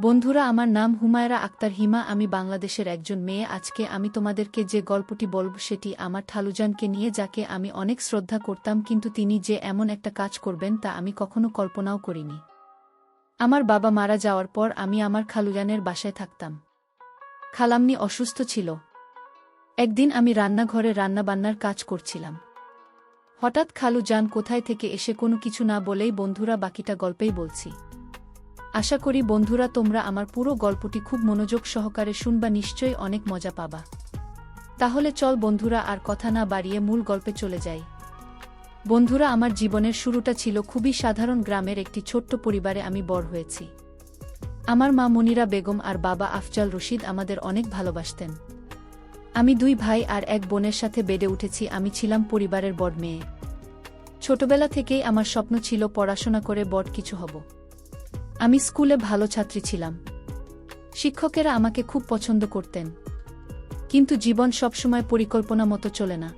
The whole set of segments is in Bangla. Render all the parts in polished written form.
বন্ধুরা, আমার নাম হুমায়রা আক্তার হিমা। আমি বাংলাদেশের একজন মেয়ে। আজকে আমি তোমাদেরকে যে গল্পটি বলব সেটি আমার খালুজানকে নিয়ে, যাকে আমি অনেক শ্রদ্ধা করতাম, কিন্তু তিনি যে এমন একটা কাজ করবেন তা আমি কখনো কল্পনাও করিনি। আমার বাবা মারা যাওয়ার পর আমি আমার খালুজানের বাসায় থাকতাম। খালাম্নি অসুস্থ ছিল। একদিন আমি রান্নাঘরে রান্নাবান্নার কাজ করছিলাম। হঠাৎ খালুজান কোথায় থেকে এসে কোনো কিছু না বলেই, বন্ধুরা বাকিটা গল্পেই বলছি। আশা করি বন্ধুরা তোমরা আমার পুরো গল্পটি খুব মনোযোগ সহকারে শুনবা, নিশ্চয়ই অনেক মজা পাবা। তাহলে চল বন্ধুরা, আর কথা না বাড়িয়ে মূল গল্পে চলে যাই। বন্ধুরা, আমার জীবনের শুরুটা ছিল খুবই সাধারণ। গ্রামের একটি ছোট্ট পরিবারে আমি বড় হয়েছি। আমার মা মনিরা বেগম আর বাবা আফজাল রশিদ আমাদের অনেক ভালোবাসতেন। আমি 2 ভাই আর 1 বোনের সাথে বেড়ে উঠেছি। আমি ছিলাম পরিবারের বড় মেয়ে। ছোটবেলা থেকেই আমার স্বপ্ন ছিল পড়াশোনা করে বড় কিছু হব। আমি স্কুলে ভালো ছাত্রী ছিলাম। শিক্ষকেরা আমাকে খুব পছন্দ করতেন। কিন্তু জীবন সবসময় পরিকল্পনা মতো চলে না,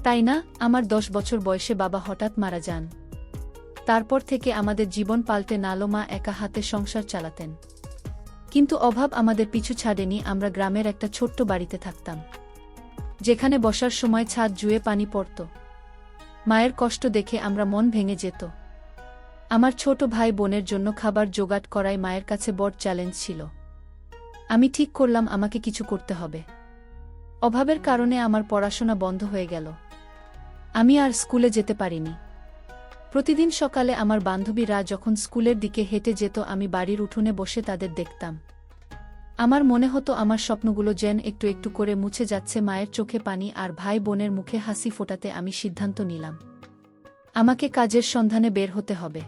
তাই না? আমার 10 বছর বয়সে বাবা হঠাৎ মারা যান। তারপর থেকে আমাদের জীবন পাল্টে গেল। মা একা হাতে সংসার চালাতেন, কিন্তু অভাব আমাদের পিছু ছাড়েনি। আমরা গ্রামের একটা ছোট্ট বাড়িতে থাকতাম, যেখানে বসার সময় ছাদ জুয়ে পানি পড়ত। মায়ের কষ্ট দেখে আমরা মন ভেঙে যেত। আমার ছোট ভাই বোনের জন্য খাবার জোগাড় করাই মায়ের কাছে বড় চ্যালেঞ্জ ছিল। আমি ঠিক করলাম আমাকে কিছু করতে হবে। অভাবের কারণে আমার পড়াশোনা বন্ধ হয়ে গেল। আমি আর স্কুলে যেতে পারিনি। প্রতিদিন সকালে আমার বান্ধবীরা যখন স্কুলের দিকে হেঁটে যেত, আমি বাড়ির উঠোনে বসে তাদের দেখতাম। আমার মনে হতো আমার স্বপ্নগুলো যেন একটু একটু করে মুছে যাচ্ছে। মায়ের চোখে পানি আর ভাই বোনের মুখে হাসি ফোটাতে আমি সিদ্ধান্ত নিলাম, আমাকে কাজের সন্ধানে বের হতে হবে।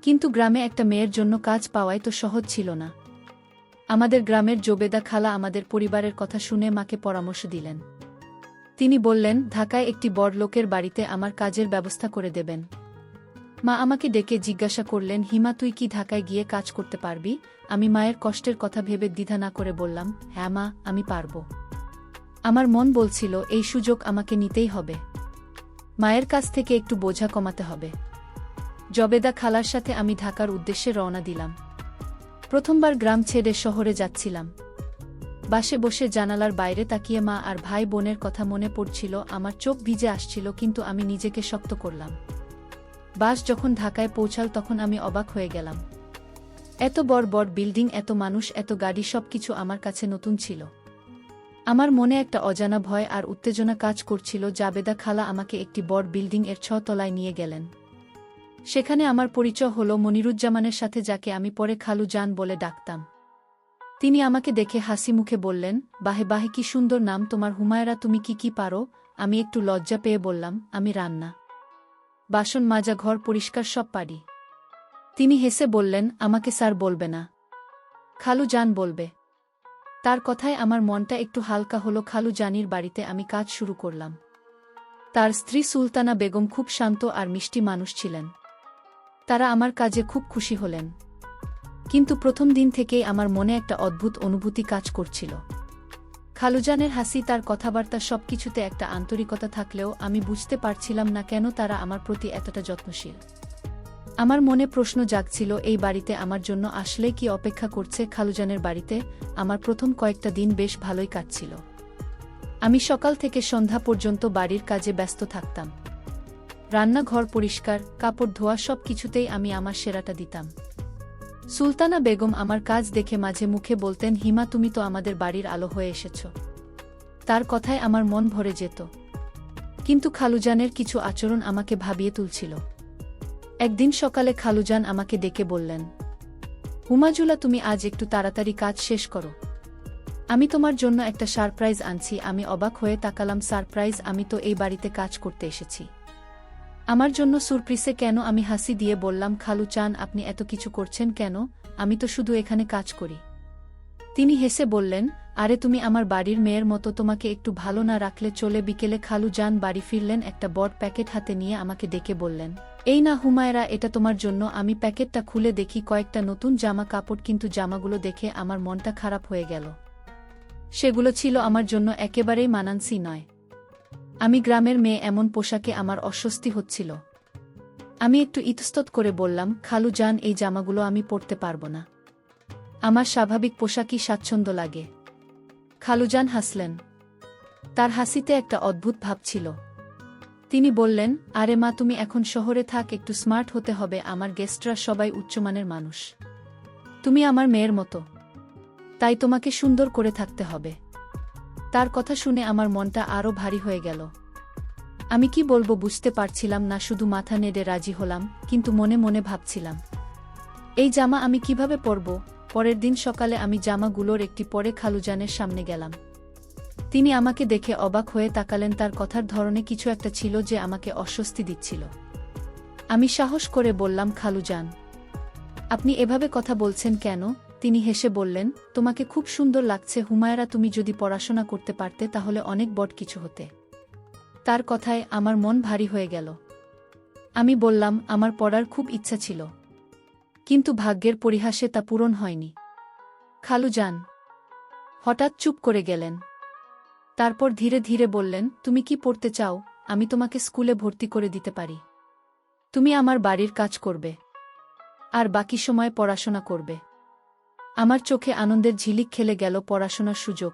কিন্তু গ্রামে একটা মেয়ের জন্য কাজ পাওয়াই তো সহজ ছিল না। আমাদের গ্রামের জোবেদা খালা আমাদের পরিবারের কথা শুনে মাকে পরামর্শ দিলেন। তিনি বললেন, ঢাকায় একটি বড় লোকের বাড়িতে আমার কাজের ব্যবস্থা করে দেবেন। মা আমাকে ডেকে জিজ্ঞাসা করলেন, হিমা, তুই কি ঢাকায় গিয়ে কাজ করতে পারবি? আমি মায়ের কষ্টের কথা ভেবে দ্বিধা না করে বললাম, হ্যাঁ মা, আমি পারব। আমার মন বলছিল এই সুযোগ আমাকে নিতেই হবে। মায়ের কাছ থেকে একটু বোঝা কমাতে হবে। জবেদা খালার সাথে আমি ঢাকার উদ্দেশ্যে রওনা দিলাম। প্রথমবার গ্রাম ছেড়ে শহরে যাচ্ছিলাম। বাসে বসে জানালার বাইরে তাকিয়ে মা আর ভাই বোনের কথা মনে পড়ছিল। আমার চোখ ভিজে আসছিল, কিন্তু আমি নিজেকে শক্ত করলাম। বাস যখন ঢাকায় পৌঁছাল তখন আমি অবাক হয়ে গেলাম। এত বড় বড় বিল্ডিং, এত মানুষ, এত গাড়ি, সবকিছু আমার কাছে নতুন ছিল। আমার মনে একটা অজানা ভয় আর উত্তেজনা কাজ করছিল। জাবেদা খালা আমাকে একটি বড় বিল্ডিং এর 6 তলায় নিয়ে গেলেন। সেখানে আমার পরিচয় হলো মনিরুজ্জামানের সাথে, যাকে আমি পরে খালু জান বলে ডাকতাম। তিনি আমাকে দেখে হাসি মুখে বললেন, বাহে বাহে, কি সুন্দর নাম তোমার হুমায়রা, তুমি কি পারো? আমি একটু লজ্জা পেয়ে বললাম, আমি রান্না, বাসন মাজা, ঘর পরিষ্কার সব পারি। তিনি হেসে বললেন, আমাকে স্যার বলবে না, খালু জান বলবে। তার কথায় আমার মনটা একটু হালকা হলো। খালু জানির বাড়িতে আমি কাজ শুরু করলাম। তার স্ত্রী সুলতানা বেগম খুব শান্ত আর মিষ্টি মানুষ ছিলেন। তারা আমার কাজে খুব খুশি হলেন। কিন্তু প্রথম দিন থেকেই আমার মনে একটা অদ্ভুত অনুভূতি কাজ করছিল। খালুজানের হাসি, তার কথাবার্তা, সবকিছুতে একটা আন্তরিকতা থাকলেও আমি বুঝতে পারছিলাম না কেন তারা আমার প্রতি এতটা যত্নশীল। আমার মনে প্রশ্ন জাগছিল, এই বাড়িতে আমার জন্য আসলে কি অপেক্ষা করছে? খালুজানের বাড়িতে আমার প্রথম কয়েকটা দিন বেশ ভালোই কাটছিল। আমি সকাল থেকে সন্ধ্যা পর্যন্ত বাড়ির কাজে ব্যস্ত থাকতাম। রান্নাঘর পরিষ্কার, কাপড় ধোয়া, সব কিছুতেই আমি আমার সেরাটা দিতাম। সুলতানা বেগম আমার কাজ দেখে মাঝে মুখে বলতেন, হিমা, তুমি তো আমাদের বাড়ির আলো হয়ে এসেছ। তার কথায় আমার মন ভরে যেত। কিন্তু খালুজানের কিছু আচরণ আমাকে ভাবিয়ে তুলছিল। একদিন সকালে খালুজান আমাকে ডেকে বললেন, হুমাজুলা, তুমি আজ একটু তাড়াতাড়ি কাজ শেষ করো। আমি তোমার জন্য একটা সারপ্রাইজ আনছি। আমি অবাক হয়ে তাকালাম। সারপ্রাইজ? আমি তো এই বাড়িতে কাজ করতে এসেছি। আমার জন্য সুরপ্রিসে কেন? আমি হাসি দিয়ে বললাম, খালু চান, আপনি এত কিছু করছেন কেন? আমি তো শুধু এখানে কাজ করি। তিনি হেসে বললেন, আরে তুমি আমার বাড়ির মেয়ের মতো, তোমাকে একটু ভালো না রাখলে চলে? বিকেলে খালু জান বাড়ি ফিরলেন। একটা বড় প্যাকেট হাতে নিয়ে আমাকে ডেকে বললেন, এই না হুমায়রা, এটা তোমার জন্য। আমি প্যাকেটটা খুলে দেখি কয়েকটা নতুন জামা কাপড়, কিন্তু জামাগুলো দেখে আমার মনটা খারাপ হয়ে গেল। সেগুলো ছিল আমার জন্য একেবারেই মানানসই নয়। আমি গ্রামের মেয়ে, এমন পোশাকে আমার অস্বস্তি হচ্ছিল। আমি একটু ইতস্তত করে বললাম, খালু জান, এই জামাগুলো আমি পরতে পারব না। আমার স্বাভাবিক পোশাকই স্বাচ্ছন্দ্য লাগে। খালুজান হাসলেন। তার হাসিতে একটা অদ্ভুত ভাব ছিল। তিনি বললেন, আরে মা, তুমি এখন শহরে থাক, একটু স্মার্ট হতে হবে, আমার গেস্টরা সবাই উচ্চমানের মানুষ। তুমি আমার মেয়ের মতো, তাই তোমাকে সুন্দর করে থাকতে হবে। তার কথা শুনে আমার মনটা আরও ভারী হয়ে গেল। আমি কি বলবো বুঝতে পারছিলাম না, শুধু মাথা নেড়ে রাজি হলাম, কিন্তু মনে মনে ভাবছিলাম, এই জামা আমি কিভাবে পরব। পরের দিন সকালে আমি জামাগুলোর একটি পরে খালুজানের সামনে গেলাম। তিনি আমাকে দেখে অবাক হয়ে তাকালেন। তার কথার ধরনে কিছু একটা ছিল যে আমাকে অস্বস্তি দিচ্ছিল। আমি সাহস করে বললাম, খালুজান, আপনি এভাবে কথা বলছেন কেন? তিনি হেসে বললেন, তোমাকে খুব সুন্দর লাগছে হুমায়রা, তুমি যদি পড়াশোনা করতে পারতে তাহলে অনেক বড় কিছু হতে। তার কথায় আমার মন ভারী হয়ে গেল। আমি বললাম, আমার পড়ার খুব ইচ্ছা ছিল, কিন্তু ভাগ্যের পরিহাসে তা পূরণ হয়নি। খালুজান হঠাৎ চুপ করে গেলেন। তারপর ধীরে ধীরে বললেন, তুমি কি পড়তে চাও? আমি তোমাকে স্কুলে ভর্তি করে দিতে পারি। তুমি আমার বাড়ির কাজ করবে, আর বাকি সময় পড়াশোনা করবে। আমার চোখে আনন্দের ঝিলিক খেলে গেল। পড়াশোনার সুযোগ,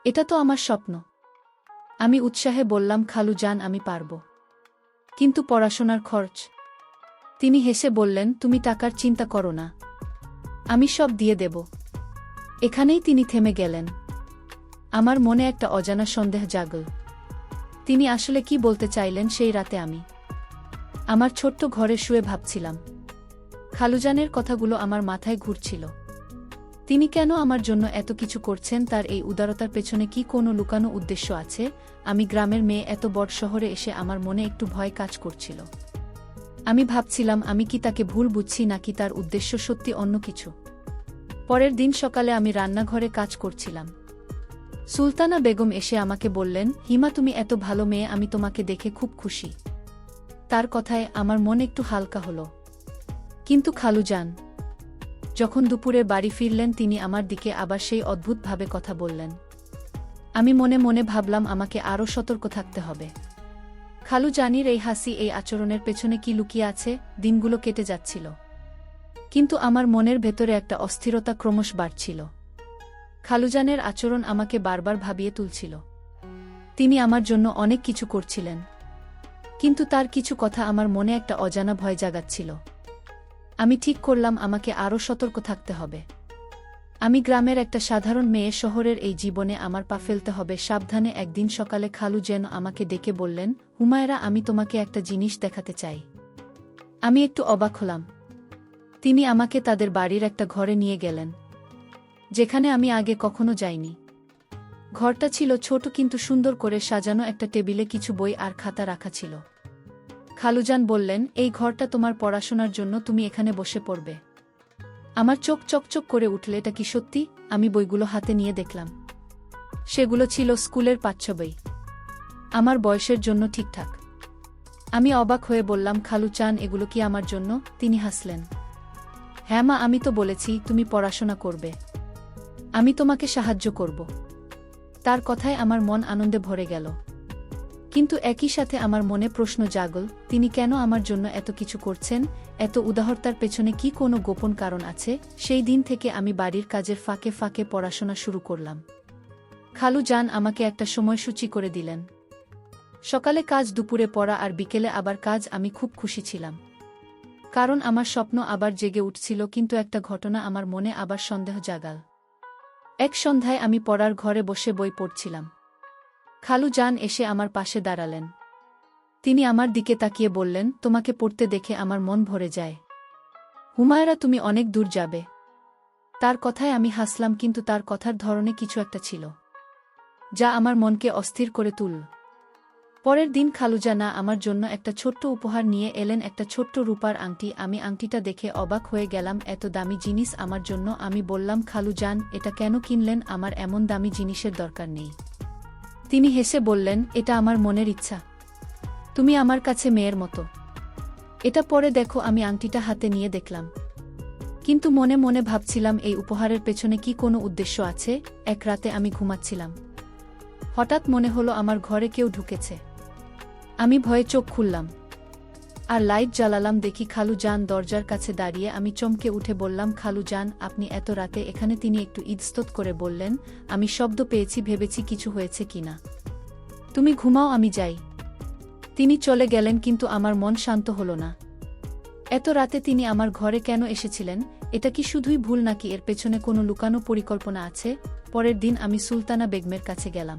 এটা তো আমার স্বপ্ন। আমি উৎসাহে বললাম, খালুজান, আমি পারব, কিন্তু পড়াশোনার খরচ। তিনি হেসে বললেন, তুমি টাকার চিন্তা করো না, আমি সব দিয়ে দেব। এখানেই তিনি থেমে গেলেন। আমার মনে একটা অজানা সন্দেহ জাগল। তিনি আসলে কি বলতে চাইলেন? সেই রাতে আমি আমার ছোট্ট ঘরে শুয়ে ভাবছিলাম। খালুজানের কথাগুলো আমার মাথায় ঘুরছিল। তিনি কেন আমার জন্য এত কিছু করছেন? তার এই উদারতার পেছনে কি কোনো লুকানো উদ্দেশ্য আছে? আমি গ্রামের মেয়ে, এত বড় শহরে এসে আমার মনে একটু ভয় কাজ করছিল। আমি ভাবছিলাম, আমি কি তাকে ভুল বুঝছি, নাকি তার উদ্দেশ্য সত্যি অন্য কিছু। পরের দিন সকালে আমি রান্নাঘরে কাজ করছিলাম। সুলতানা বেগম এসে আমাকে বললেন, হিমা, তুমি এত ভালো মেয়ে, আমি তোমাকে দেখে খুব খুশি। তার কথায় আমার মন একটু হালকা হলো। কিন্তু খালুজান যখন দুপুরে বাড়ি ফিরলেন, তিনি আমার দিকে আবার সেই অদ্ভুতভাবে কথা বললেন। আমি মনে মনে ভাবলাম, আমাকে আরও সতর্ক থাকতে হবে। খালুজানির এই হাসি, এই আচরণের পেছনে কি লুকিয়ে আছে? দিনগুলো কেটে যাচ্ছিল, কিন্তু আমার মনের ভেতরে একটা অস্থিরতা ক্রমশ বাড়ছিল। খালুজানের আচরণ আমাকে বারবার ভাবিয়ে তুলছিল। তিনি আমার জন্য অনেক কিছু করছিলেন, কিন্তু তার কিছু কথা আমার মনে একটা অজানা ভয় জাগাচ্ছিল। আমি ঠিক করলাম, আমাকে আরও সতর্ক থাকতে হবে। আমি গ্রামের একটা সাধারণ মেয়ে, শহরের এই জীবনে আমার পা ফেলতে হবে সাবধানে। একদিন সকালে খালু যেন আমাকে ডেকে বললেন, হুমায়রা, আমি তোমাকে একটা জিনিস দেখাতে চাই। আমি একটু অবাক হলাম। তিনি আমাকে তাদের বাড়ির একটা ঘরে নিয়ে গেলেন, যেখানে আমি আগে কখনো যাইনি। ঘরটা ছিল ছোট, কিন্তু সুন্দর করে সাজানো। একটা টেবিলে কিছু বই আর খাতা রাখা ছিল। খালুজান বললেন, এই ঘরটা তোমার পড়াশোনার জন্য, তুমি এখানে বসে পড়বে। আমার চোখ চকচক করে উঠল। এটা কি সত্যি? আমি বইগুলো হাতে নিয়ে দেখলাম। সেগুলো ছিল স্কুলের পাঠ্য বই, আমার বয়সের জন্য ঠিকঠাক। আমি অবাক হয়ে বললাম, খালুজান, এগুলো কি আমার জন্য? তিনি হাসলেন। হ্যাঁ মা, আমি তো বলেছি তুমি পড়াশোনা করবে, আমি তোমাকে সাহায্য করব। তার কথায় আমার মন আনন্দে ভরে গেল, কিন্তু একই সাথে আমার মনে প্রশ্ন জাগল, তিনি কেন আমার জন্য এত কিছু করছেন? এত উদারতার পেছনে কি কোনো গোপন কারণ আছে? সেই দিন থেকে আমি বাড়ির কাজের ফাঁকে ফাঁকে পড়াশোনা শুরু করলাম। খালুজান আমাকে একটা সময়সূচি করে দিলেন। সকালে কাজ, দুপুরে পড়া, আর বিকেলে আবার কাজ। আমি খুব খুশি ছিলাম, কারণ আমার স্বপ্ন আবার জেগে উঠছিল। কিন্তু একটা ঘটনা আমার মনে আবার সন্দেহ জাগাল। এক সন্ধ্যায় আমি পড়ার ঘরে বসে বই পড়ছিলাম। খালুজান এসে আমার পাশে দাঁড়ালেন। তিনি আমার দিকে তাকিয়ে বললেন, তোমাকে পড়তে দেখে আমার মন ভরে যায় হুমায়রা, তুমি অনেক দূর যাবে। তার কথায় আমি হাসলাম, কিন্তু তার কথার ধরনে কিছু একটা ছিল যা আমার মনকে অস্থির করে তুলল। পরের দিন খালুজানা আমার জন্য একটা ছোট্ট উপহার নিয়ে এলেন, একটা ছোট্ট রূপার আংটি। আমি আংটিটা দেখে অবাক হয়ে গেলাম। এত দামি জিনিস আমার জন্য! আমি বললাম, খালুজান, এটা কেন কিনলেন? আমার এমন দামি জিনিসের দরকার নেই। তিনি হেসে বললেন, এটা আমার মনের ইচ্ছা, তুমি আমার কাছে মেয়ের মতো। এটা পরে দেখো। আমি আংটিটা হাতে নিয়ে দেখলাম, কিন্তু মনে মনে ভাবছিলাম, এই উপহারের পেছনে কি কোনো উদ্দেশ্য আছে? এক রাতে আমি ঘুমাচ্ছিলাম, হঠাৎ মনে হলো আমার ঘরে কেউ ঢুকেছে। আমি ভয়ে চোখ খুললাম। আর লাইট জ্বালালাম, দেখি খালু জান দরজার কাছে দাঁড়িয়ে। আমি চমকে উঠে বললাম, খালু জান, আপনি এত রাতে এখানে? তিনি একটু ইতস্তত করে বললেন, আমি শব্দ পেয়েছি, ভেবেছি কিছু হয়েছে কিনা। তুমি ঘুমাও, আমি যাই। তিনি চলে গেলেন, কিন্তু আমার মন শান্ত হল না। এত রাতে তিনি আমার ঘরে কেন এসেছিলেন? এটা কি শুধুই ভুল, নাকি এর পেছনে কোনো লুকানো পরিকল্পনা আছে? পরের দিন আমি সুলতানা বেগমের কাছে গেলাম।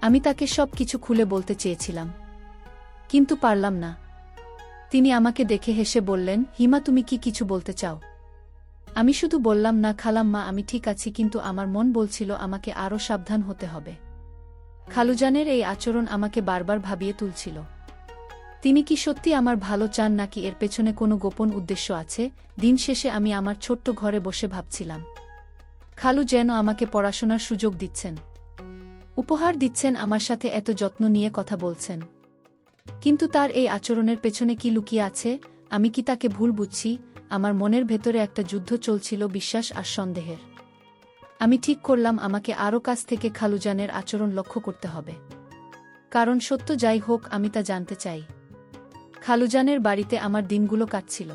আমি তাকে সব কিছু খুলে বলতে চেয়েছিলাম, কিন্তু পারলাম না। তিনি আমাকে দেখে হেসে বললেন, হিমা, তুমি কি কিছু বলতে চাও? আমি শুধু বললাম, না খালাম্মা, আমি ঠিক আছি, কিন্তু আমার মন বলছিল আমাকে আরও সাবধান হতে হবে। খালুজানের এই আচরণ আমাকে বারবার ভাবিয়ে তুলছিল। তিনি কি সত্যি আমার ভালো চান, নাকি এর পেছনে কোনো গোপন উদ্দেশ্য আছে? দিন শেষে আমি আমার ছোট্ট ঘরে বসে ভাবছিলাম, খালু যেন আমাকে পড়াশোনার সুযোগ দিচ্ছেন, উপহার দিচ্ছেন, আমার সাথে এত যত্ন নিয়ে কথা বলছেন। কিন্তু তার এই আচরণের পেছনে কি লুকিয়ে আছে? আমি কি তাকে ভুল বুঝছি? আমার মনের ভেতরে একটা যুদ্ধ চলছিল, বিশ্বাস আর সন্দেহের। আমি ঠিক করলাম, আমাকে আরও কাছ থেকে খালুজানের আচরণ লক্ষ্য করতে হবে, কারণ সত্য যাই হোক, আমি তা জানতে চাই। খালুজানের বাড়িতে আমার দিনগুলো কাটছিল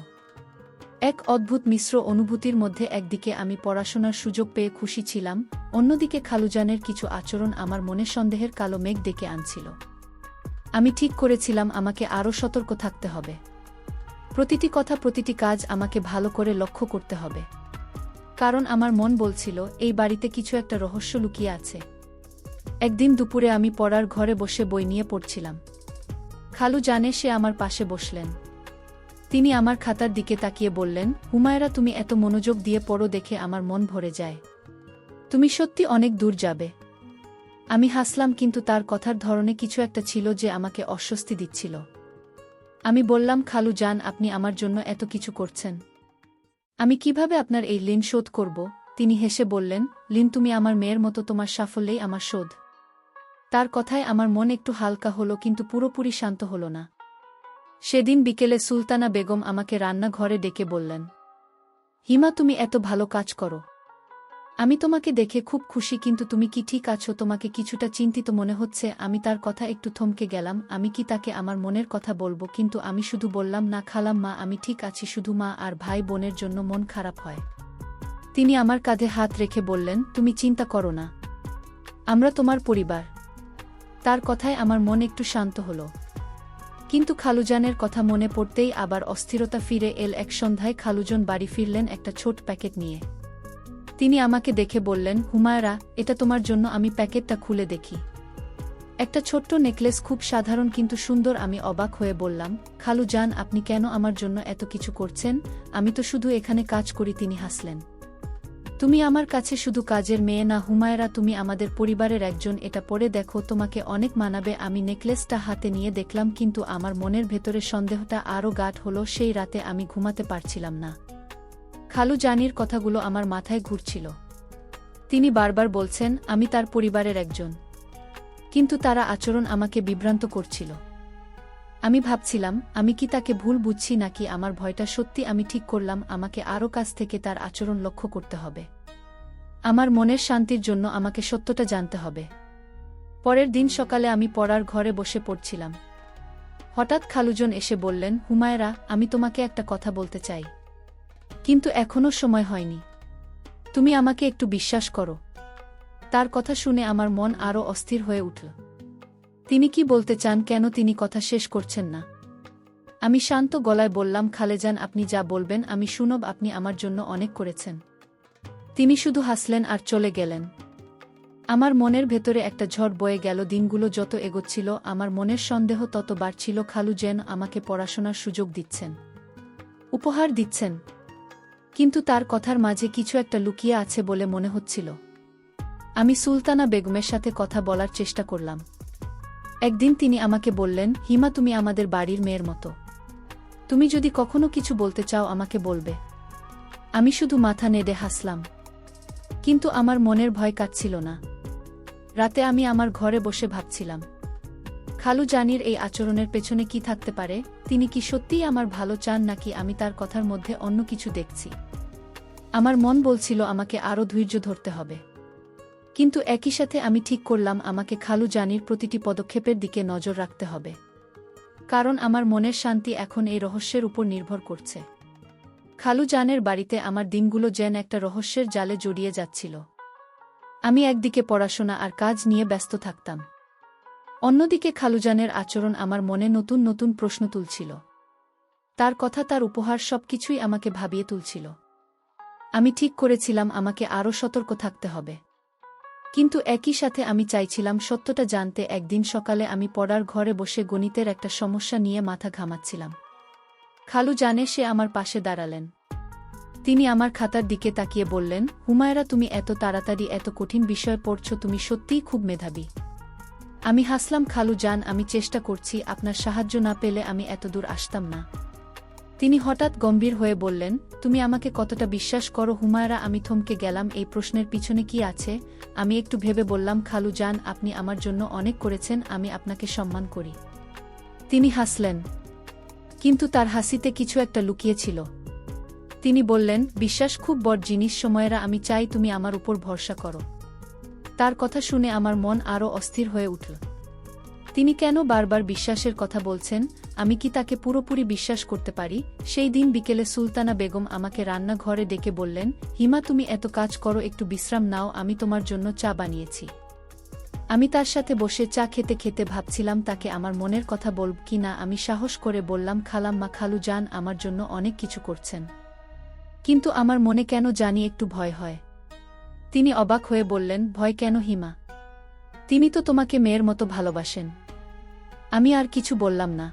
এক অদ্ভুত মিশ্র অনুভূতির মধ্যে। একদিকে আমি পড়াশোনার সুযোগ পেয়ে খুশি ছিলাম, অন্যদিকে খালুজানের কিছু আচরণ আমার মনে সন্দেহের কালো মেঘ ডেকে আনছিল। আমি ঠিক করেছিলাম, আমাকে আরও সতর্ক থাকতে হবে। প্রতিটি কথা, প্রতিটি কাজ আমাকে ভালো করে লক্ষ্য করতে হবে, কারণ আমার মন বলছিল এই বাড়িতে কিছু একটা রহস্য লুকিয়ে আছে। একদিন দুপুরে আমি পড়ার ঘরে বসে বই নিয়ে পড়ছিলাম। খালু জানে সে আমার পাশে বসলেন। তিনি আমার খাতার দিকে তাকিয়ে বললেন, হুমায়রা, তুমি এত মনোযোগ দিয়ে পড়ো দেখে আমার মন ভরে যায়। তুমি সত্যি অনেক দূর যাবে। আমি হাসলাম, কিন্তু তার কথার ধরনে কিছু একটা ছিল যে আমাকে অস্বস্তি দিচ্ছিল। আমি বললাম, খালু জান, আপনি আমার জন্য এত কিছু করছেন, আমি কিভাবে আপনার এই ঋণ শোধ করব? তিনি হেসে বললেন, ঋণ? তুমি আমার মেয়ের মতো, তোমার সাফল্যেই আমার শোধ। তার কথায় আমার মন একটু হালকা হলো, কিন্তু পুরোপুরি শান্ত হল না। সেদিন বিকেলে সুলতানা বেগম আমাকে রান্নাঘরে ডেকে বললেন, হিমা, তুমি এত ভালো কাজ করো, আমি তোমাকে দেখে খুব খুশি, কিন্তু তুমি কি ঠিক আছো? তোমাকে কিছুটা চিন্তিত মনে হচ্ছে। আমি তার কথা একটু থমকে গেলাম। আমি কি তাকে আমার মনের কথা বলবো? কিন্তু আমি শুধু বললাম, না খালাম্মা, আমি ঠিক আছি, শুধু মা আর ভাই বোনের জন্য মন খারাপ হয়। তিনি আমার কাঁধে হাত রেখে বললেন, তুমি চিন্তা করো না, আমরা তোমার পরিবার। তার কথায় আমার মন একটু শান্ত হলো, কিন্তু খালুজানের কথা মনে পড়তেই আবার অস্থিরতা ফিরে এল। এক সন্ধ্যায় খালুজন বাড়ি ফিরলেন একটা ছোট প্যাকেট নিয়ে। তিনি আমাকে দেখে বললেন, হুমায়রা, এটা তোমার জন্য। আমি প্যাকেটটা খুলে দেখি, একটা ছোট্ট নেকলেস, খুব সাধারণ কিন্তু সুন্দর। আমি অবাক হয়ে বললাম, খালু জান, আপনি কেন আমার জন্য এত কিছু করছেন? আমি তো শুধু এখানে কাজ করি। তিনি হাসলেন, তুমি আমার কাছে শুধু কাজের মেয়ে না হুমায়রা, তুমি আমাদের পরিবারের একজন। এটা পরে দেখো, তোমাকে অনেক মানাবে। আমি নেকলেসটা হাতে নিয়ে দেখলাম, কিন্তু আমার মনের ভেতরে সন্দেহটা আরও গাঢ় হলো। সেই রাতে আমি ঘুমাতে পারছিলাম না। খালু জানির কথাগুলো আমার মাথায় ঘুরছিল। তিনি বারবার বলছেন আমি তার পরিবারের একজন, কিন্তু তারা আচরণ আমাকে বিভ্রান্ত করছিল। আমি ভাবছিলাম, আমি কি তাকে ভুল বুঝছি, নাকি আমার ভয়টা সত্যি? আমি ঠিক করলাম, আমাকে আরও কাছ থেকে তার আচরণ লক্ষ্য করতে হবে। আমার মনের শান্তির জন্য আমাকে সত্যটা জানতে হবে। পরের দিন সকালে আমি পড়ার ঘরে বসে পড়ছিলাম। হঠাৎ খালুজন এসে বললেন, হুমায়রা, আমি তোমাকে একটা কথা বলতে চাই, কিন্তু এখনও সময় হয়নি। তুমি আমাকে একটু বিশ্বাস করো। তার কথা শুনে আমার মন আরও অস্থির হয়ে উঠল। তিনি কি বলতে চান? কেন তিনি কথা শেষ করছেন না? আমি শান্ত গলায় বললাম, খালেজান, আপনি যা বলবেন আমি শুনব। আপনি আমার জন্য অনেক করেছেন। তিনি শুধু হাসলেন আর চলে গেলেন। আমার মনের ভেতরে একটা ঝড় বয়ে গেল। দিনগুলো যত এগোচ্ছিল, আমার মনের সন্দেহ তত বাড়ছিল। খালু যেন আমাকে পড়াশোনার সুযোগ দিচ্ছেন, উপহার দিচ্ছেন, কিন্তু তার কথার মাঝে কিছু একটা লুকিয়ে আছে বলে মনে হচ্ছিল। আমি সুলতানা বেগমের সাথে কথা বলার চেষ্টা করলাম। একদিন তিনি আমাকে বললেন, হিমা, তুমি আমাদের বাড়ির মেয়ের মতো। তুমি যদি কখনো কিছু বলতে চাও আমাকে বলবে। আমি শুধু মাথা নেড়ে হাসলাম, কিন্তু আমার মনের ভয় কাটছিল না। রাতে আমি আমার ঘরে বসে ভাবছিলাম, খালু জানির এই আচরণের পেছনে কি থাকতে পারে? তিনি কি সত্যিই আমার ভালো চান, নাকি আমি তার কথার মধ্যে অন্য কিছু দেখছি? আমার মন বলছিল আমাকে আরও ধৈর্য ধরতে হবে, কিন্তু একই সাথে আমি ঠিক করলাম আমাকে খালু জানির প্রতিটি পদক্ষেপের দিকে নজর রাখতে হবে। কারণ আমার মনের শান্তি এখন এই রহস্যের উপর নির্ভর করছে। খালুজানের বাড়িতে আমার দিনগুলো যেন একটা রহস্যের জালে জড়িয়ে যাচ্ছিল। আমি একদিকে পড়াশোনা আর কাজ নিয়ে ব্যস্ত থাকতাম, অন্যদিকে খালুজানের আচরণ আমার মনে নতুন নতুন প্রশ্ন তুলছিল। তার কথা, তার উপহার সবকিছুই আমাকে ভাবিয়ে তুলছিল। আমি ঠিক করেছিলাম আমাকে আরও সতর্ক থাকতে হবে, কিন্তু একই সাথে আমি চাইছিলাম সত্যটা জানতে। একদিন সকালে আমি পড়ার ঘরে বসে গণিতের একটা সমস্যা নিয়ে মাথা ঘামাচ্ছিলাম। খালুজানে সে আমার পাশে দাঁড়ালেন। তিনি আমার খাতার দিকে তাকিয়ে বললেন, হুমায়রা, তুমি এত তাড়াতাড়ি এত কঠিন বিষয় পড়ছ, তুমি সত্যিই খুব মেধাবী। আমি হাসলাম, খালুজান, আমি চেষ্টা করছি, আপনার সাহায্য না পেলে আমি এতদূর আসতাম না। তিনি হঠাৎ গম্ভীর হয়ে বললেন, তুমি আমাকে কতটা বিশ্বাস করো হুমায়রা? আমি থমকে গেলাম, এই প্রশ্নের পিছনে কি আছে? আমি একটু ভেবে বললাম, খালুজান, আপনি আমার জন্য অনেক করেছেন, আমি আপনাকে সম্মান করি। তিনি হাসলেন, কিন্তু তার হাসিতে কিছু একটা লুকিয়ে ছিল। তিনি বললেন, বিশ্বাস খুব বড় জিনিস সময়েরা, আমি চাই তুমি আমার উপর ভরসা করো। তার কথা শুনে আমার মন আরও অস্থির হয়ে উঠল। তিনি কেন বারবার বিশ্বাসের কথা বলছেন? আমি কি তাকে পুরোপুরি বিশ্বাস করতে পারি? সেই দিন বিকেলে সুলতানা বেগম আমাকে রান্নাঘরে ডেকে বললেন, হিমা, তুমি এত কাজ করো, একটু বিশ্রাম নাও, আমি তোমার জন্য চা বানিয়েছি। আমি তার সাথে বসে চা খেতে খেতে ভাবছিলাম তাকে আমার মনের কথা বলব কি না। আমি সাহস করে বললাম, খালাম্মা, খালুজান আমার জন্য অনেক কিছু করছেন, কিন্তু আমার মনে কেন জানি একটু ভয় হয়। তিনি অবাক হয়ে বললেন, ভয় কেন হিমা? তিনি তো তোমাকে মেয়ের মতো ভালোবাসেন। আমি আর কিছু বললাম না,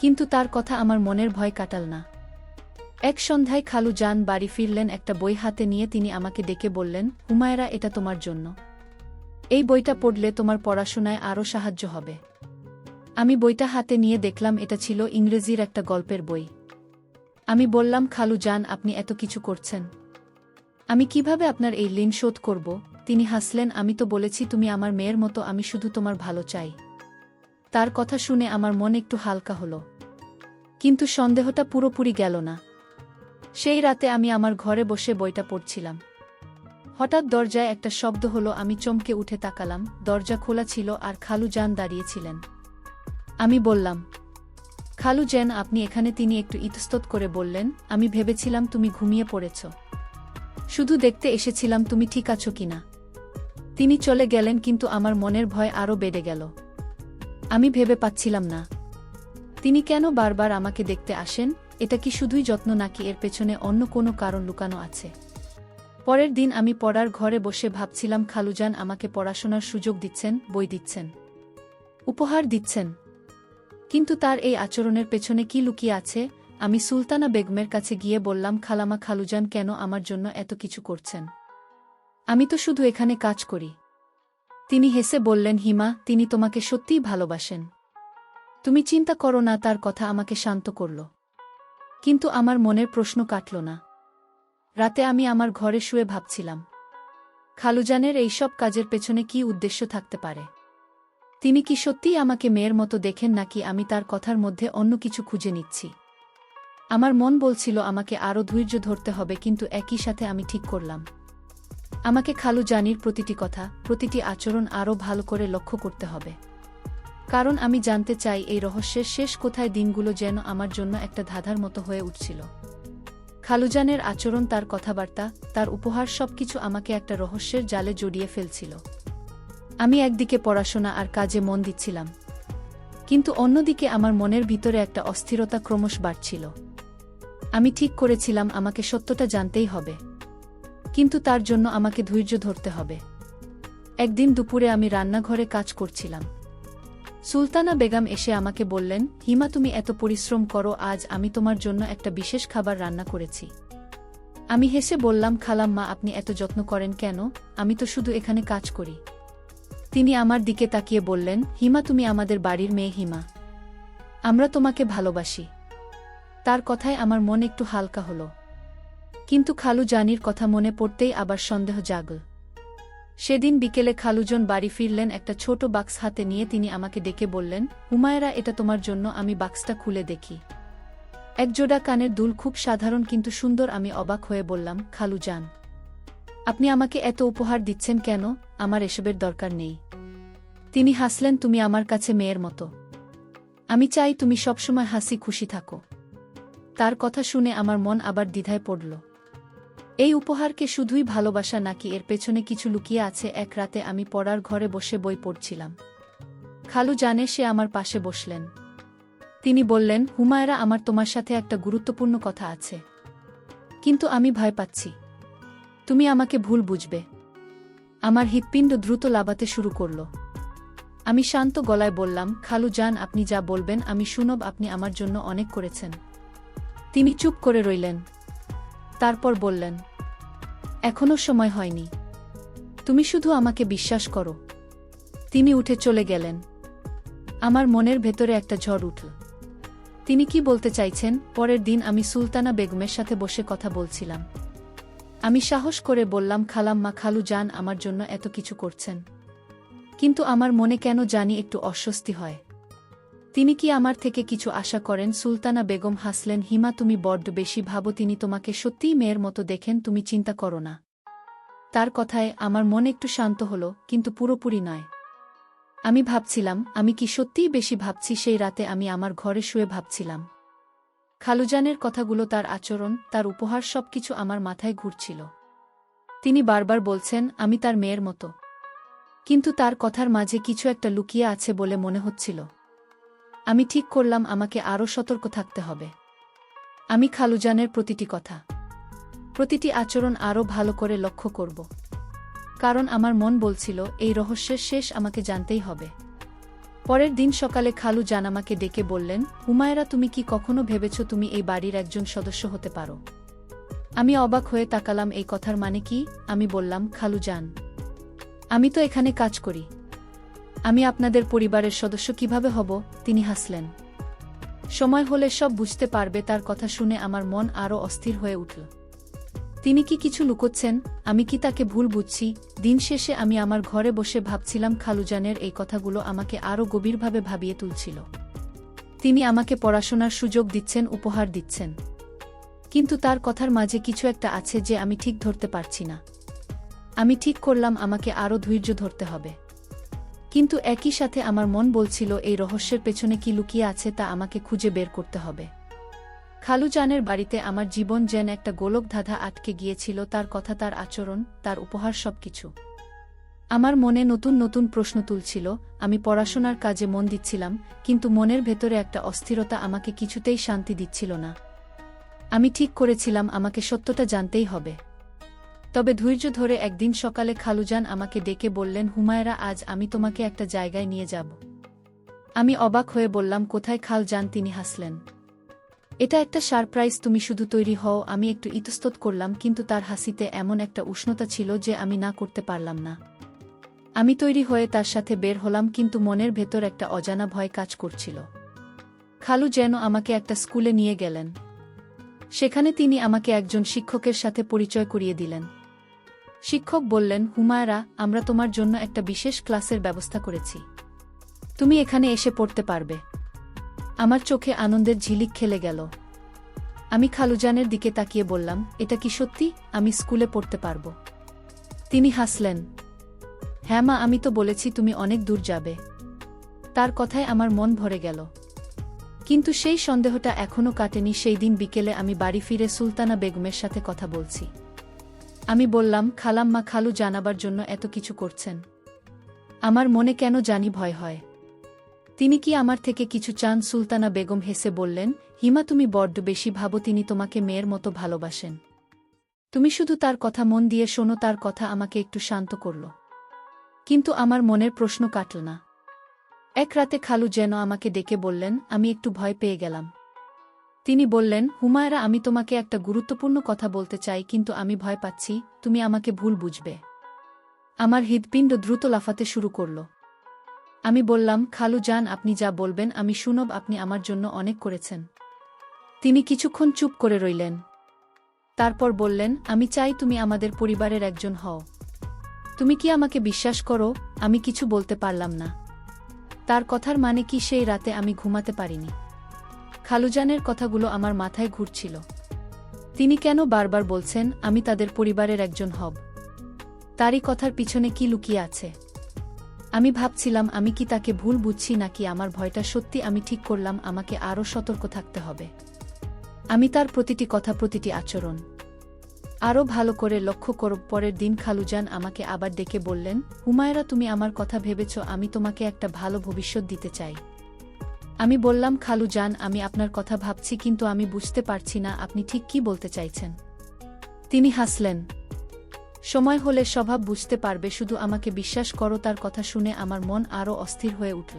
কিন্তু তার কথা আমার মনের ভয় কাটাল না। এক সন্ধ্যায় খালুজান বাড়ি ফিরলেন একটা বই হাতে নিয়ে। তিনি আমাকে ডেকে বললেন, হুমায়রা, এটা তোমার জন্য। এই বইটা পড়লে তোমার পড়াশোনায় আরও সাহায্য হবে। আমি বইটা হাতে নিয়ে দেখলাম এটা ছিল ইংরেজির একটা গল্পের বই। আমি বললাম, খালুজান, আপনি এত কিছু করছেন, আমি কিভাবে আপনার এই ঋণ শোধ করব? তিনি হাসলেন, আমি তো বলেছি তুমি আমার মেয়ের মতো, আমি শুধু তোমার ভালো চাই। তার কথা শুনে আমার মন একটু হালকা হলো, কিন্তু সন্দেহটা পুরোপুরি গেল না। সেই রাতে আমি আমার ঘরে বসে বইটা পড়ছিলাম। হঠাৎ দরজায় একটা শব্দ হলো। আমি চমকে উঠে তাকালাম, দরজা খোলা ছিল আর খালুজান দাঁড়িয়েছিলেন। আমি বললাম, খালুজান, আপনি এখানে? তিনি একটু ইতস্তত করে বললেন, আমি ভেবেছিলাম তুমি ঘুমিয়ে পড়েছ, শুধু দেখতে এসেছিলাম তুমি ঠিক আছো কিনা। তিনি চলে গেলেন, কিন্তু আমার মনের ভয় আরও বেড়ে গেল। আমি ভেবে পাচ্ছিলাম না তিনি কেন বারবার আমাকে দেখতে আসেন। এটা কি শুধুই যত্ন, নাকি এর পেছনে অন্য কোনো কারণ লুকানো আছে? পরের দিন আমি পড়ার ঘরে বসে ভাবছিলাম, খালুজান আমাকে পড়াশোনার সুযোগ দিচ্ছেন, বই দিচ্ছেন, উপহার দিচ্ছেন, কিন্তু তার এই আচরণের পেছনে কি লুকিয়ে আছে? আমি সুলতানা বেগমের কাছে গিয়ে বললাম, খালামা, খালুজান কেন আমার জন্য এত কিছু করছেন? আমি তো শুধু এখানে কাজ করি। তিনি হেসে বললেন, হিমা, তিনি তোমাকে সত্যিই ভালোবাসেন, তুমি চিন্তা করো না। তার কথা আমাকে শান্ত করল, কিন্তু আমার মনের প্রশ্ন কাটল না। রাতে আমি আমার ঘরে শুয়ে ভাবছিলাম, খালুজানের এইসব কাজের পেছনে কি উদ্দেশ্য থাকতে পারে? তিনি কি সত্যিই আমাকে মেয়ের মতো দেখেন, নাকি আমি তার কথার মধ্যে অন্য কিছু খুঁজে নিচ্ছি? আমার মন বলছিল আমাকে আরও ধৈর্য ধরতে হবে, কিন্তু একই সাথে আমি ঠিক করলাম আমাকে খালুজানির প্রতিটি কথা, প্রতিটি আচরণ আরও ভালো করে লক্ষ্য করতে হবে। কারণ আমি জানতে চাই এই রহস্যের শেষ কোথায়। দিনগুলো যেন আমার জন্য একটা ধাঁধার মতো হয়ে উঠছিল। খালুজানের আচরণ, তার কথাবার্তা, তার উপহার, সবকিছু আমাকে একটা রহস্যের জালে জড়িয়ে ফেলছিল। আমি একদিকে পড়াশোনা আর কাজে মন দিচ্ছিলাম, কিন্তু অন্যদিকে আমার মনের ভিতরে একটা অস্থিরতা ক্রমশ বাড়ছিল। আমি ঠিক করেছিলাম আমাকে সত্যটা জানতেই হবে, কিন্তু তার জন্য আমাকে ধৈর্য ধরতে হবে। একদিন দুপুরে আমি রান্নাঘরে কাজ করছিলাম। সুলতানা বেগম এসে আমাকে বললেন, হিমা, তুমি এত পরিশ্রম করো, আজ আমি তোমার জন্য একটা বিশেষ খাবার রান্না করেছি। আমি হেসে বললাম, খালাম্মা, আপনি এত যত্ন করেন কেন? আমি তো শুধু এখানে কাজ করি। তিনি আমার দিকে তাকিয়ে বললেন, হিমা, তুমি আমাদের বাড়ির মেয়ে হিমা, আমরা তোমাকে ভালোবাসি। তার কথায় আমার মন একটু হালকা হলো, কিন্তু খালুজানির কথা মনে পড়তেই আবার সন্দেহ জাগল। সেদিন বিকেলে খালুজন বাড়ি ফিরলেন একটা ছোট বাক্স হাতে নিয়ে। তিনি আমাকে ডেকে বললেন, হুমায়রা, এটা তোমার জন্য। আমি বাক্সটা খুলে দেখি, এক জোড়া কানের দুল, খুব সাধারণ কিন্তু সুন্দর। আমি অবাক হয়ে বললাম, খালুজান, আপনি আমাকে এত উপহার দিচ্ছেন কেন? আমার এসবের দরকার নেই। তিনি হাসলেন, তুমি আমার কাছে মেয়ের মতো। আমি চাই তুমি সবসময় হাসি খুশি থাকো। তার কথা শুনে আমার মন আবার দ্বিধায় পড়ল। এই উপহারকে শুধুই ভালোবাসা নাকি এর পেছনে কিছু লুকিয়ে আছে? এক রাতে আমি পড়ার ঘরে বসে বই পড়ছিলাম। খালু জানে সে আমার পাশে বসলেন। তিনি বললেন, হুমায়রা, আমার তোমার সাথে একটা গুরুত্বপূর্ণ কথা আছে, কিন্তু আমি ভয় পাচ্ছি তুমি আমাকে ভুল বুঝবে। আমার হৃৎপিণ্ড দ্রুত লাফাতে শুরু করল। আমি শান্ত গলায় বললাম, খালু জান, আপনি যা বলবেন আমি শুনব। আপনি আমার জন্য অনেক করেছেন। তিনি চুপ করে রইলেন। তারপর বললেন, এখনো সময় হয়নি, তুমি শুধু আমাকে বিশ্বাস করো। তিনি উঠে চলে গেলেন। আমার মনের ভেতরে একটা ঝড় উঠল। তিনি কি বলতে চাইছেন? পরের দিন আমি সুলতানা বেগমের সাথে বসে কথা বলছিলাম। আমি সাহস করে বললাম, খালাম্মা, খালু জান আমার জন্য এত কিছু করছেন, কিন্তু আমার মনে কেন জানি একটু অস্বস্তি হয়। তিনি কি আমার থেকে কিছু আশা করেন? সুলতানা বেগম হাসলেন। হিমা, তুমি বড্ড বেশি ভাবো। তিনি তোমাকে সত্যিই মেয়ের মতো দেখেন, তুমি চিন্তা করো না। তার কথায় আমার মন একটু শান্ত হলো, কিন্তু পুরোপুরি নয়। আমি ভাবছিলাম, আমি কি সত্যিই বেশি ভাবছি? সেই রাতে আমি আমার ঘরে শুয়ে ভাবছিলাম। খালুজানের কথাগুলো, তার আচরণ, তার উপহার, সবকিছু আমার মাথায় ঘুরছিল। তিনি বারবার বলছেন আমি তার মেয়ের মতো, কিন্তু তার কথার মাঝে কিছু একটা লুকিয়ে আছে বলে মনে হচ্ছিল। আমি ঠিক করলাম আমাকে আরও সতর্ক থাকতে হবে। আমি খালুজানের প্রতিটি কথা, প্রতিটি আচরণ আরও ভালো করে লক্ষ্য করব, কারণ আমার মন বলছিল এই রহস্যের শেষ আমাকে জানতেই হবে। পরের দিন সকালে খালু জান আমাকে ডেকে বললেন, হুমায়রা, তুমি কি কখনো ভেবেছ তুমি এই বাড়ির একজন সদস্য হতে পারো? আমি অবাক হয়ে তাকালাম। এই কথার মানে কি? আমি বললাম, খালু জান, আমি তো এখানে কাজ করি, আমি আপনাদের পরিবারের সদস্য কিভাবে হব? তিনি হাসলেন। সময় হলে সব বুঝতে পারবে। তার কথা শুনে আমার মন আরও অস্থির হয়ে উঠল। তিনি কি কিছু লুকোচ্ছেন? আমি কি তাকে ভুল বুঝছি? দিন শেষে আমি আমার ঘরে বসে ভাবছিলাম, খালুজানের এই কথাগুলো আমাকে আরও গভীরভাবে ভাবিয়ে তুলছিল। তিনি আমাকে পড়াশোনার সুযোগ দিচ্ছেন, উপহার দিচ্ছেন, কিন্তু তার কথার মাঝে কিছু একটা আছে যে আমি ঠিক ধরতে পারছি না। আমি ঠিক করলাম আমাকে আরও ধৈর্য ধরতে হবে, কিন্তু একই সাথে আমার মন বলছিল এই রহস্যের পেছনে কি লুকিয়ে আছে তা আমাকে খুঁজে বের করতে হবে। খালুজানের বাড়িতে আমার জীবন যেন একটা গোলকধাঁধা আটকে গিয়েছিল। তার কথা, তার আচরণ, তার উপহার, সবকিছু আমার মনে নতুন নতুন প্রশ্ন তুলছিল। আমি পড়াশোনার কাজে মন দিচ্ছিলাম, কিন্তু মনের ভেতরে একটা অস্থিরতা আমাকে কিছুতেই শান্তি দিচ্ছিল না। আমি ঠিক করেছিলাম আমাকে সত্যটা জানতেই হবে। তবে ধৈর্য ধরে একদিন সকালে খালুজান আমাকে ডেকে বললেন, হুমায়রা, আজ আমি তোমাকে একটা জায়গায় নিয়ে যাব। আমি অবাক হয়ে বললাম, কোথায় খালজান? তিনি হাসলেন। এটা একটা সারপ্রাইজ, তুমি শুধু তৈরি হও। আমি একটু ইতস্তত করলাম, কিন্তু তার হাসিতে এমন একটা উষ্ণতা ছিল যে আমি না করতে পারলাম না। আমি তৈরি হয়ে তার সাথে বের হলাম, কিন্তু মনের ভেতর একটা অজানা ভয় কাজ করছিল। খালু যেন আমাকে একটা স্কুলে নিয়ে গেলেন। সেখানে তিনি আমাকে একজন শিক্ষকের সাথে পরিচয় করিয়ে দিলেন। শিক্ষক বললেন, হুমায়রা, আমরা তোমার জন্য একটা বিশেষ ক্লাসের ব্যবস্থা করেছি, তুমি এখানে এসে পড়তে পারবে। আমার চোখে আনন্দের ঝিলিক খেলে গেল। আমি খালুজানের দিকে তাকিয়ে বললাম, এটা কি সত্যি? আমি স্কুলে পড়তে পারব? তিনি হাসলেন। হ্যাঁ মা, আমি তো বলেছি তুমি অনেক দূর যাবে। তার কথায় আমার মন ভরে গেল, কিন্তু সেই সন্দেহটা এখনও কাটেনি। সেই দিন বিকেলে আমি বাড়ি ফিরে সুলতানা বেগমের সাথে কথা বলছি। আমি বললাম, খালাম্মা, খালু জানাবার জন্য এত কিছু করছেন, আমার মনে কেন জানি ভয় হয়। তিনি কি আমার থেকে কিছু চান? সুলতানা বেগম হেসে বললেন, হিমা, তুমি বড্ড বেশি ভাবো। তিনি তোমাকে মেয়ের মতো ভালোবাসেন, তুমি শুধু তার কথা মন দিয়ে শোনো। তার কথা আমাকে একটু শান্ত করল, কিন্তু আমার মনের প্রশ্ন কাটল না। এক রাতে খালু যেন আমাকে ডেকে বললেন, আমি একটু ভয় পেয়ে গেলাম। তিনি বললেন, হুমায়রা, আমি তোমাকে একটা গুরুত্বপূর্ণ কথা বলতে চাই, কিন্তু আমি ভয় পাচ্ছি তুমি আমাকে ভুল বুঝবে। আমার হৃৎপিণ্ড দ্রুত লাফাতে শুরু করল। আমি বললাম, খালু জান, আপনি যা বলবেন আমি শুনব। আপনি আমার জন্য অনেক করেছেন। তিনি কিছুক্ষণ চুপ করে রইলেন। তারপর বললেন, আমি চাই তুমি আমাদের পরিবারের একজন হও। তুমি কি আমাকে বিশ্বাস করো? আমি কিছু বলতে পারলাম না। তার কথার মানে কি? সেই রাতে আমি ঘুমাতে পারিনি। খালুজানের কথাগুলো আমার মাথায় ঘুরছিল। তিনি কেন বারবার বলছেন আমি তাদের পরিবারের একজন হব? তারই কথার পিছনে কি লুকিয়ে আছে? আমি ভাবছিলাম আমি কি তাকে ভুল বুঝছি নাকি আমার ভয়টা সত্যি। আমি ঠিক করলাম আমাকে আরও সতর্ক থাকতে হবে। আমি তার প্রতিটি কথা, প্রতিটি আচরণ আরও ভালো করে লক্ষ্য করব। পরের দিন খালুজান আমাকে আবার ডেকে বললেন, হুমায়রা, তুমি আমার কথা ভেবেছ? আমি তোমাকে একটা ভালো ভবিষ্যৎ দিতে চাই। আমি বললাম, খালুজান, আমি আপনার কথা ভাবছি, কিন্তু আমি বুঝতে পারছি না আপনি ঠিক কি বলতে চাইছেন। তিনি হাসলেন। সময় হলে স্বভাব বুঝতে পারবে, শুধু আমাকে বিশ্বাস করো। তার কথা শুনে আমার মন আরও অস্থির হয়ে উঠল।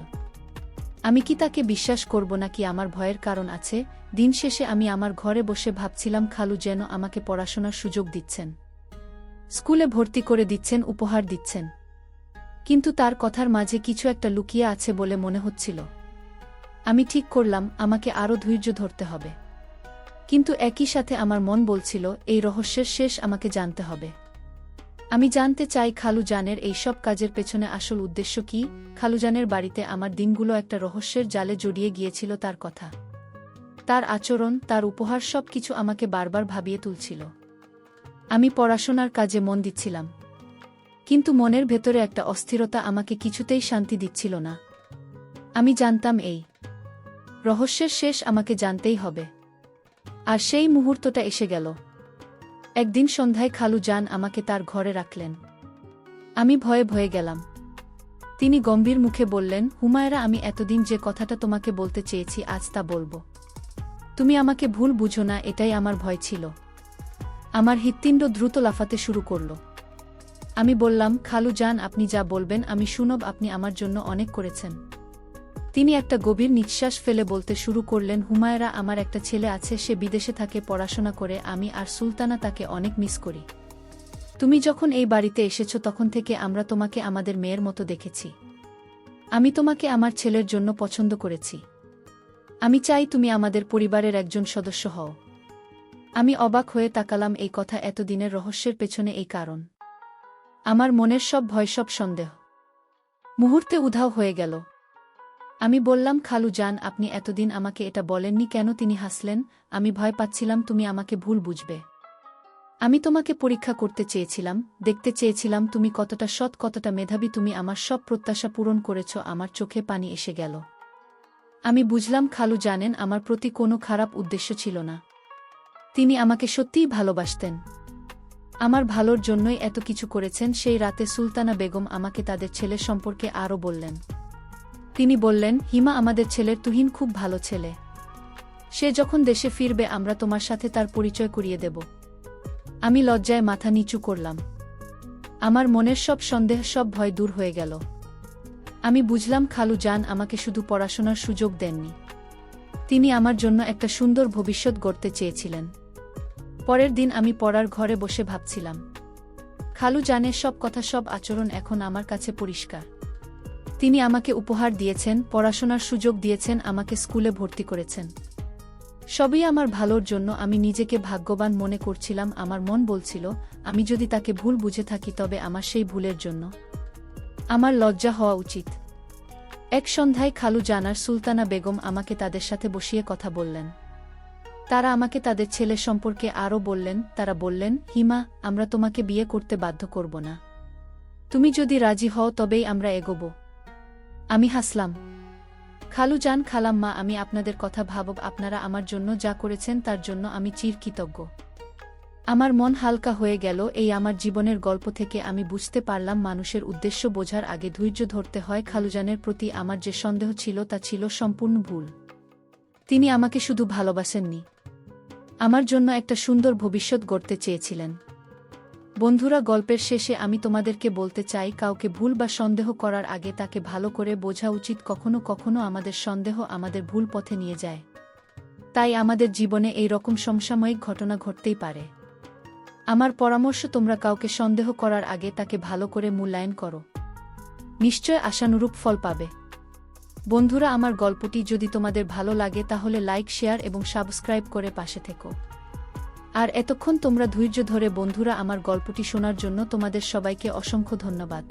আমি কি তাকে বিশ্বাস করব নাকি আমার ভয়ের কারণ আছে? দিন শেষে আমি আমার ঘরে বসে ভাবছিলাম, খালু যেন আমাকে পড়াশোনার সুযোগ দিচ্ছেন, স্কুলে ভর্তি করে দিচ্ছেন, উপহার দিচ্ছেন, কিন্তু তার কথার মাঝে কিছু একটা লুকিয়ে আছে বলে মনে হচ্ছিল। আমি ঠিক করলাম আমাকে আরও ধৈর্য ধরতে হবে, কিন্তু একই সাথে আমার মন বলছিল এই রহস্যের শেষ আমাকে জানতে হবে। আমি জানতে চাই খালুজানের এই সব কাজের পেছনে আসল উদ্দেশ্য কি। খালুজানের বাড়িতে আমার দিনগুলো একটা রহস্যের জালে জড়িয়ে গিয়েছিল। তার কথা, তার আচরণ, তার উপহার, সব কিছু আমাকে বারবার ভাবিয়ে তুলছিল। আমি পড়াশোনার কাজে মন দিচ্ছিলাম, কিন্তু মনের ভেতরে একটা অস্থিরতা আমাকে কিছুতেই শান্তি দিচ্ছিল না। আমি জানতাম এই রহস্যের শেষ আমাকে জানতেই হবে। আর সেই মুহূর্তটা এসে গেল। একদিন সন্ধ্যায় খালুজান আমাকে তার ঘরে রাখলেন। আমি ভয়ে ভয়ে গেলাম। তিনি গম্ভীর মুখে বললেন, হুমায়রা, আমি এতদিন যে কথাটা তোমাকে বলতে চেয়েছি আজ তা বলবো। তুমি আমাকে ভুল বুঝো না, এটাই আমার ভয় ছিল। আমার হৃৎপিণ্ড দ্রুত লাফাতে শুরু করল। আমি বললাম, খালুজান, আপনি যা বলবেন আমি শুনব। আপনি আমার জন্য অনেক করেছেন। তিনি একটা গভীর নিঃশ্বাস ফেলে বলতে শুরু করলেন, হুমায়রা, আমার একটা ছেলে আছে, সে বিদেশে থাকে, পড়াশোনা করে। আমি আর সুলতানা তাকে অনেক মিস করি। তুমি যখন এই বাড়িতে এসেছ তখন থেকে আমরা তোমাকে আমাদের মেয়ের মতো দেখেছি। আমি তোমাকে আমার ছেলের জন্য পছন্দ করেছি। আমি চাই তুমি আমাদের পরিবারের একজন সদস্য হও। আমি অবাক হয়ে তাকালাম। এই কথা, এতদিনের রহস্যের পেছনে এই কারণ। আমার মনের সব ভয়, সব সন্দেহ মুহূর্তে উধাও হয়ে গেল। আমি বললাম, খালুজান, আপনি এতদিন আমাকে এটা বলেননি কেন? তিনি হাসলেন। আমি ভয় পাচ্ছিলাম তুমি আমাকে ভুল বুঝবে। আমি তোমাকে পরীক্ষা করতে চেয়েছিলাম, দেখতে চেয়েছিলাম তুমি কতটা সৎ, কতটা মেধাবী। তুমি আমার সব প্রত্যাশা পূরণ করেছ। আমার চোখে পানি এসে গেল। আমি বুঝলাম খালু জানেন আমার প্রতি কোনো খারাপ উদ্দেশ্য ছিল না। তিনি আমাকে সত্যিই ভালোবাসতেন। আমার ভালোর জন্যই এত কিছু করেছেন। সেই রাতে সুলতানা বেগম আমাকে তাদের ছেলে সম্পর্কে আরও বললেন। তিনি বললেন, হিমা, আমাদের ছেলের তুহিন খুব ভালো ছেলে। সে যখন দেশে ফিরবে আমরা তোমার সাথে তার পরিচয় করিয়ে দেব। আমি লজ্জায় মাথা নিচু করলাম। আমার মনের সব সন্দেহ, সব ভয় দূর হয়ে গেল। আমি বুঝলাম খালু জান আমাকে শুধু পড়াশোনার সুযোগ দেননি, তিনি আমার জন্য একটা সুন্দর ভবিষ্যৎ গড়তে চেয়েছিলেন। পরের দিন আমি পড়ার ঘরে বসে ভাবছিলাম। খালু জানের সব কথা, সব আচরণ এখন আমার কাছে পরিষ্কার। তিনি আমাকে উপহার দিয়েছেন, পড়াশোনার সুযোগ দিয়েছেন, আমাকে স্কুলে ভর্তি করেছেন। সবই আমার ভালোর জন্য। আমি নিজেকে ভাগ্যবান মনে করছিলাম। আমার মন বলছিল, আমি যদি তাকে ভুল বুঝে থাকি তবে আমার সেই ভুলের জন্য আমার লজ্জা হওয়া উচিত। এক সন্ধ্যায় খালু জানার সুলতানা বেগম আমাকে তাদের সাথে বসিয়ে কথা বললেন। তারা আমাকে তাদের ছেলে সম্পর্কে আরও বললেন। তারা বললেন, হিমা, আমরা তোমাকে বিয়ে করতে বাধ্য করব না। তুমি যদি রাজি হও তবেই আমরা এগোব। আমি হাসলাম। খালু জান, খালাম্মা, আমি আপনাদের কথা ভাবব। আপনারা আমার জন্য যা করেছেন তার জন্য আমি চিরকৃতজ্ঞ। আমার মন হালকা হয়ে গেল। এই আমার জীবনের গল্প থেকে আমি বুঝতে পারলাম মানুষের উদ্দেশ্য বোঝার আগে ধৈর্য ধরতে হয়। খালুজানের প্রতি আমার যে সন্দেহ ছিল তা ছিল সম্পূর্ণ ভুল। তিনি আমাকে শুধু ভালোবাসেননি, আমার জন্য একটা সুন্দর ভবিষ্যৎ গড়তে চেয়েছিলেন। বন্ধুরা, গল্পের শেষে আমি তোমাদেরকে বলতে চাই, কাউকে ভুল বা সন্দেহ করার আগে তাকে ভালো করে বোঝা উচিত। কখনো কখনো আমাদের সন্দেহ আমাদের ভুল পথে নিয়ে যায়। তাই আমাদের জীবনে এই রকম সমসাময়িক ঘটনা ঘটতেই পারে। আমার পরামর্শ, তোমরা কাউকে সন্দেহ করার আগে তাকে ভালো করে মূল্যায়ন করো। নিশ্চয় আশানুরূপ ফল পাবে। বন্ধুরা, আমার গল্পটি যদি তোমাদের ভালো লাগে তাহলে লাইক, শেয়ার এবং সাবস্ক্রাইব করে পাশে থেকো। আর এতক্ষণ তোমরা ধৈর্য ধরে বন্ধুরা আমার গল্পটি শোনার জন্য তোমাদের সবাইকে অসংখ্য ধন্যবাদ।